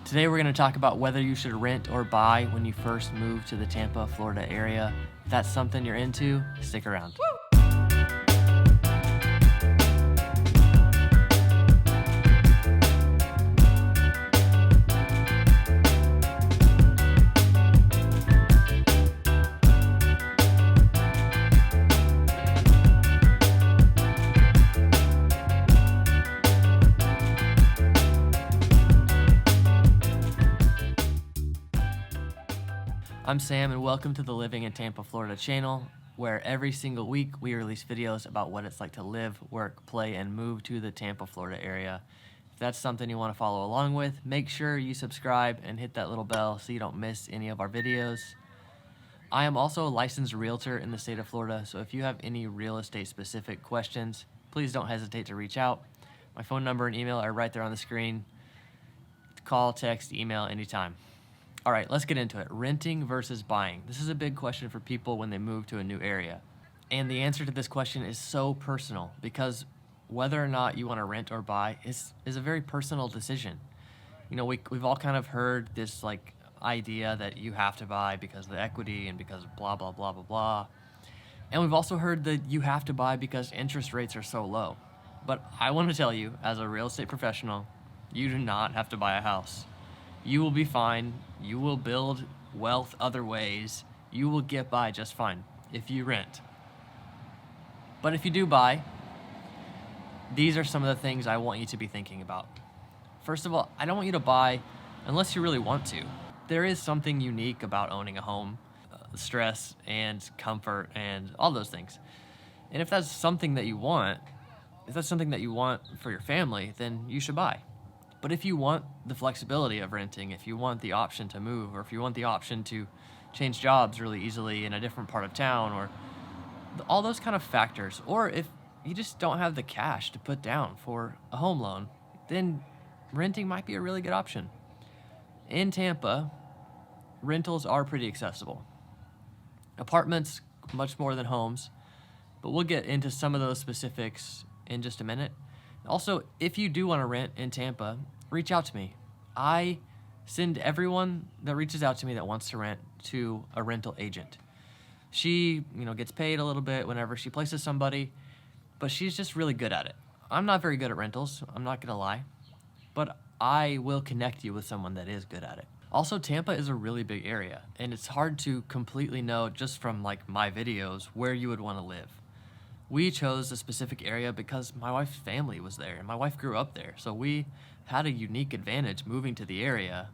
Today we're going to talk about whether you should rent or buy when you first move to the Tampa, Florida area. If that's something you're into, stick around. I'm Sam and welcome to the Living in Tampa, Florida channel, where every single week we release videos about what it's like to live, work, play, and move to the Tampa, Florida area. If that's something you want to follow along with, make sure you subscribe and hit that little bell so you don't miss any of our videos. I am also a licensed realtor in the state of Florida, so if you have any real estate specific questions, please don't hesitate to reach out. My phone number and email are right there on the screen. Call, text, email, anytime. All right, let's get into it. Renting versus buying. This is a big question for people when they move to a new area. And the answer to this question is so personal because whether or not you want to rent or buy is a very personal decision. You know, we've all kind of heard this like idea that you have to buy because of the equity and because of blah, blah, blah, blah, blah. And we've also heard that you have to buy because interest rates are so low. But I want to tell you, as a real estate professional, you do not have to buy a house. You will be fine. You will build wealth other ways. You will get by just fine if you rent. But if you do buy, these are some of the things I want you to be thinking about. First of all, I don't want you to buy unless you really want to. There is something unique about owning a home, stress and comfort and all those things. And if that's something that you want, for your family, then you should buy. But if you want the flexibility of renting, if you want the option to move, or if you want the option to change jobs really easily in a different part of town, or all those kind of factors, or if you just don't have the cash to put down for a home loan, then renting might be a really good option. In Tampa, rentals are pretty accessible. Apartments, much more than homes, but we'll get into some of those specifics in just a minute. Also, if you do want to rent in Tampa, reach out to me. I send everyone that reaches out to me that wants to rent to a rental agent. She, gets paid a little bit whenever she places somebody, but she's just really good at it. I'm not very good at rentals, I'm not gonna lie, but I will connect you with someone that is good at it. Also, Tampa is a really big area, and it's hard to completely know just from my videos where you would want to live. We chose a specific area because my wife's family was there, and my wife grew up there, so we had a unique advantage moving to the area.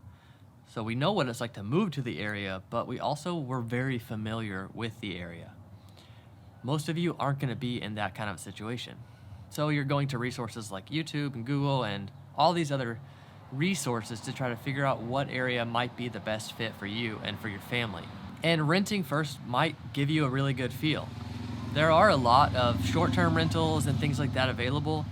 So we know what it's like to move to the area, but we also were very familiar with the area. Most of you aren't going to be in that kind of situation. So you're going to resources like YouTube and Google and all these other resources to try to figure out what area might be the best fit for you and for your family. And renting first might give you a really good feel. There are a lot of short-term rentals and things like that available.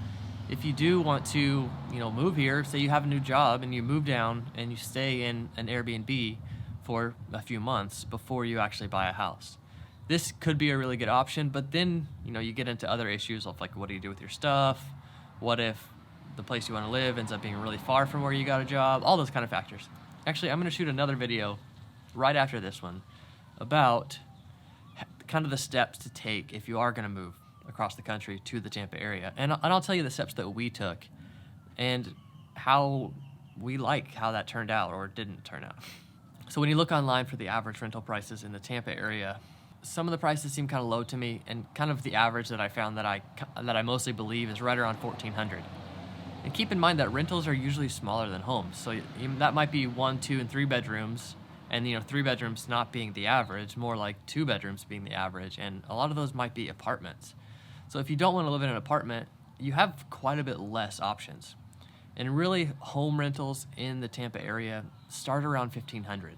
If you do want to, move here, say you have a new job and you move down and you stay in an Airbnb for a few months before you actually buy a house. This could be a really good option, but then, you get into other issues of what do you do with your stuff? What if the place you want to live ends up being really far from where you got a job? All those kind of factors. Actually, I'm going to shoot another video right after this one about kind of the steps to take if you are going to move across the country to the Tampa area. And I'll tell you the steps that we took and how we like how that turned out or didn't turn out. So when you look online for the average rental prices in the Tampa area, some of the prices seem kind of low to me, and kind of the average that I found that I mostly believe is right around $1,400. And keep in mind that rentals are usually smaller than homes. So that might be 1, 2, and 3 bedrooms. And 3 bedrooms not being the average, more like 2 bedrooms being the average, and a lot of those might be apartments. So if you don't want to live in an apartment, you have quite a bit less options. And really, home rentals in the Tampa area start around $1,500.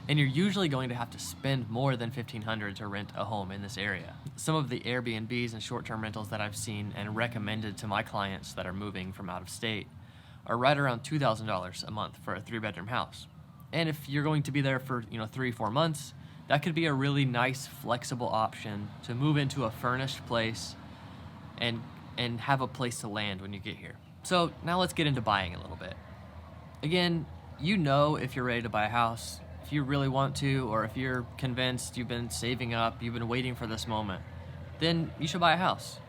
And you're usually going to have to spend more than $1,500 to rent a home in this area. Some of the Airbnbs and short-term rentals that I've seen and recommended to my clients that are moving from out of state are right around $2,000 a month for a 3-bedroom house. And if you're going to be there for 3-4 months, that could be a really nice flexible option to move into a furnished place and have a place to land when you get here. So now let's get into buying a little bit. Again, You know if you're ready to buy a house, if you really want to, or if you're convinced, you've been saving up, you've been waiting for this moment, then you should buy a house.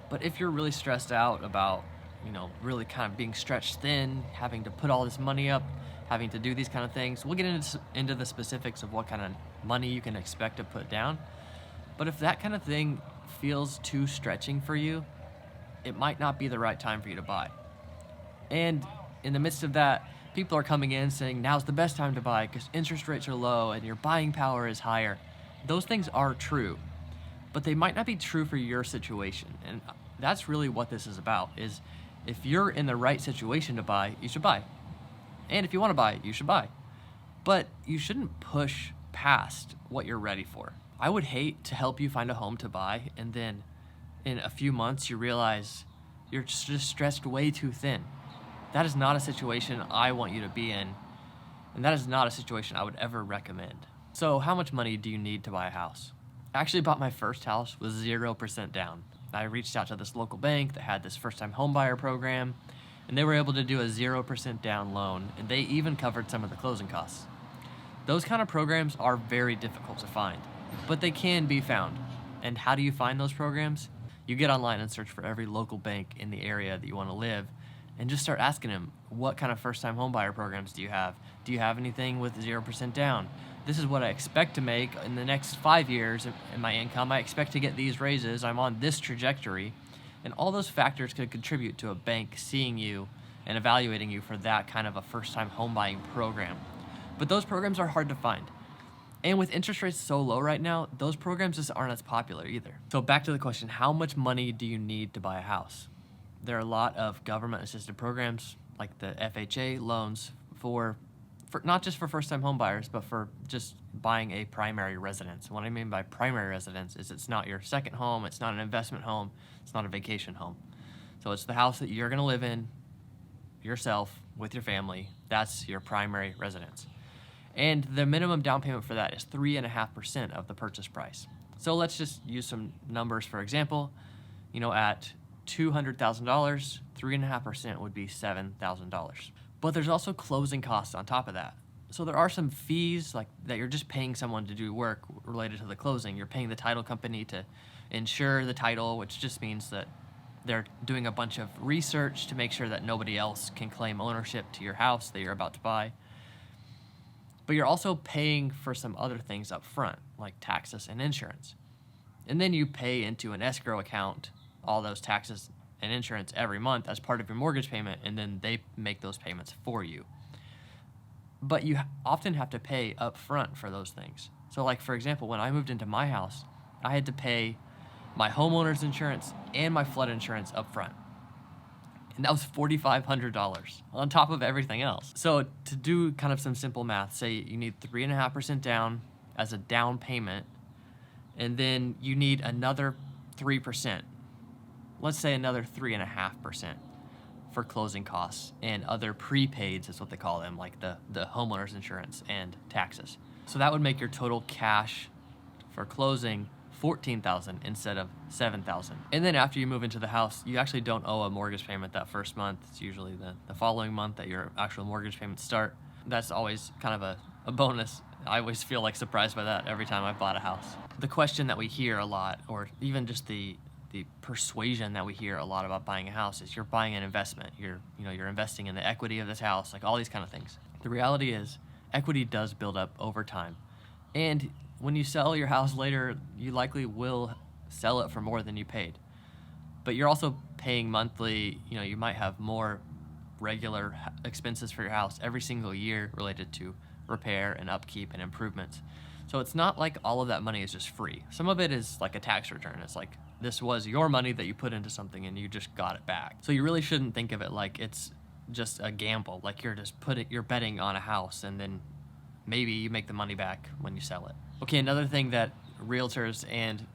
But if you're really stressed out about, really kind of being stretched thin, having to put all this money up, having to do these kind of things, we'll get into the specifics of what kind of money you can expect to put down. But if that kind of thing feels too stretching for you, it might not be the right time for you to buy. And in the midst of that, people are coming in saying now's the best time to buy because interest rates are low and your buying power is higher. Those things are true, but they might not be true for your situation. And that's really what this is about, is if you're in the right situation to buy, you should buy. And if you want to buy, you should buy. But you shouldn't push past what you're ready for. I would hate to help you find a home to buy and then in a few months you realize you're just stretched way too thin. That is not a situation I want you to be in, and that is not a situation I would ever recommend. So how much money do you need to buy a house? I actually bought my first house with 0% down. I reached out to this local bank that had this first-time homebuyer program, and they were able to do a 0% down loan, and they even covered some of the closing costs. Those kind of programs are very difficult to find, but they can be found. And how do you find those programs? You get online and search for every local bank in the area that you want to live, and just start asking them, what kind of first-time homebuyer programs do you have? Do you have anything with 0% down? This is what I expect to make in the next 5 years in my income. I expect to get these raises. I'm on this trajectory. And all those factors could contribute to a bank seeing you and evaluating you for that kind of a first-time home buying program. But those programs are hard to find. And with interest rates so low right now, those programs just aren't as popular either. So back to the question, how much money do you need to buy a house? There are a lot of government-assisted programs like the FHA loans for not just for first-time home buyers, but for just buying a primary residence. What I mean by primary residence is it's not your second home, it's not an investment home, it's not a vacation home. So it's the house that you're gonna live in yourself with your family. That's your primary residence. And the minimum down payment for that is 3.5% of the purchase price. So let's just use some numbers for example. At $200,000, 3.5% would be $7,000. But there's also closing costs on top of that. So there are some fees like that you're just paying someone to do work related to the closing. You're paying the title company to insure the title, which just means that they're doing a bunch of research to make sure that nobody else can claim ownership to your house that you're about to buy. But you're also paying for some other things up front, like taxes and insurance. And then you pay into an escrow account all those taxes and insurance every month as part of your mortgage payment, and then they make those payments for you. But you often have to pay up front for those things. So like, for example, when I moved into my house, I had to pay my homeowner's insurance and my flood insurance up front. And that was $4,500 on top of everything else. So to do kind of some simple math, say you need 3.5% down as a down payment, and then you need another 3%. Let's say another 3.5% for closing costs and other prepaids is what they call them, like the homeowner's insurance and taxes. So that would make your total cash for closing $14,000 instead of $7,000. And then after you move into the house, you actually don't owe a mortgage payment that first month. It's usually the following month that your actual mortgage payments start. That's always kind of a bonus. I always feel like surprised by that every time I've bought a house. The question that we hear a lot, or even just the persuasion that we hear a lot about buying a house, is you're buying an investment. You're investing in the equity of this house, like all these kind of things. The reality is equity does build up over time. And when you sell your house later, you likely will sell it for more than you paid. But you're also paying monthly, you might have more regular expenses for your house every single year related to repair and upkeep and improvements. So it's not like all of that money is just free. Some of it is like a tax return. It's like this was your money that you put into something and you just got it back. So you really shouldn't think of it like it's just a gamble, like you're betting on a house and then maybe you make the money back when you sell it. Okay, another thing that realtors and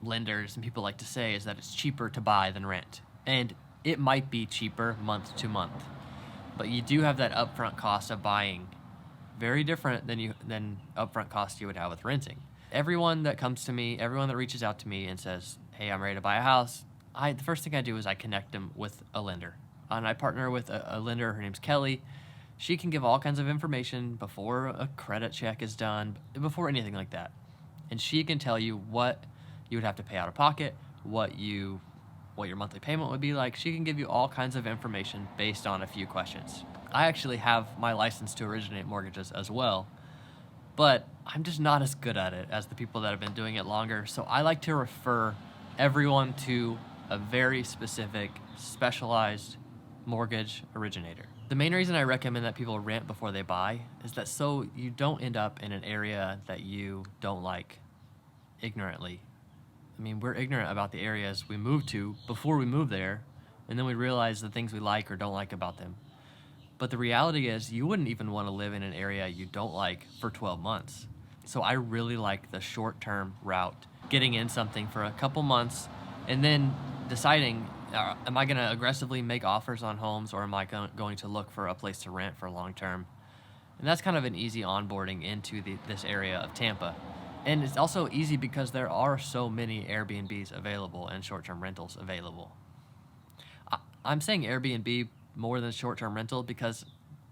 lenders and people like to say is that it's cheaper to buy than rent. And it might be cheaper month to month, but you do have that upfront cost of buying, very different than upfront cost you would have with renting. Everyone that comes to me, everyone that reaches out to me and says, hey, I'm ready to buy a house, the first thing I do is I connect them with a lender. and I partner with a lender. Her name's Kelly. She can give all kinds of information before a credit check is done, before anything like that. And she can tell you what you would have to pay out of pocket, what your monthly payment would be like. She can give you all kinds of information based on a few questions. I actually have my license to originate mortgages as well, but I'm just not as good at it as the people that have been doing it longer. So I like to refer everyone to a very specific, specialized mortgage originator. The main reason I recommend that people rent before they buy is that so you don't end up in an area that you don't like ignorantly. I mean, we're ignorant about the areas we move to before we move there, and then we realize the things we like or don't like about them. But the reality is you wouldn't even want to live in an area you don't like for 12 months. So I really like the short-term route, getting in something for a couple months and then deciding, am I going to aggressively make offers on homes, or am I going to look for a place to rent for long term? And that's kind of an easy onboarding into this area of Tampa. And it's also easy because there are so many Airbnbs available and short-term rentals available. I'm saying Airbnb more than short-term rental because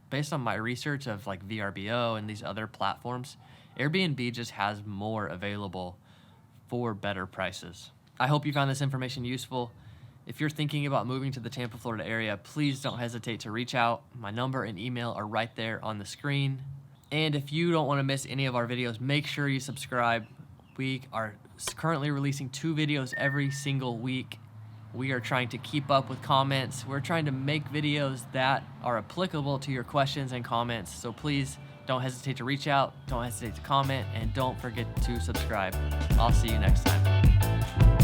based on my research of like VRBO and these other platforms, Airbnb just has more available for better prices. I hope you found this information useful. If you're thinking about moving to the Tampa, Florida area, please don't hesitate to reach out. My number and email are right there on the screen. And if you don't want to miss any of our videos, make sure you subscribe. We are currently releasing 2 videos every single week. We are trying to keep up with comments. We're trying to make videos that are applicable to your questions and comments. So please don't hesitate to reach out, don't hesitate to comment, and don't forget to subscribe. I'll see you next time.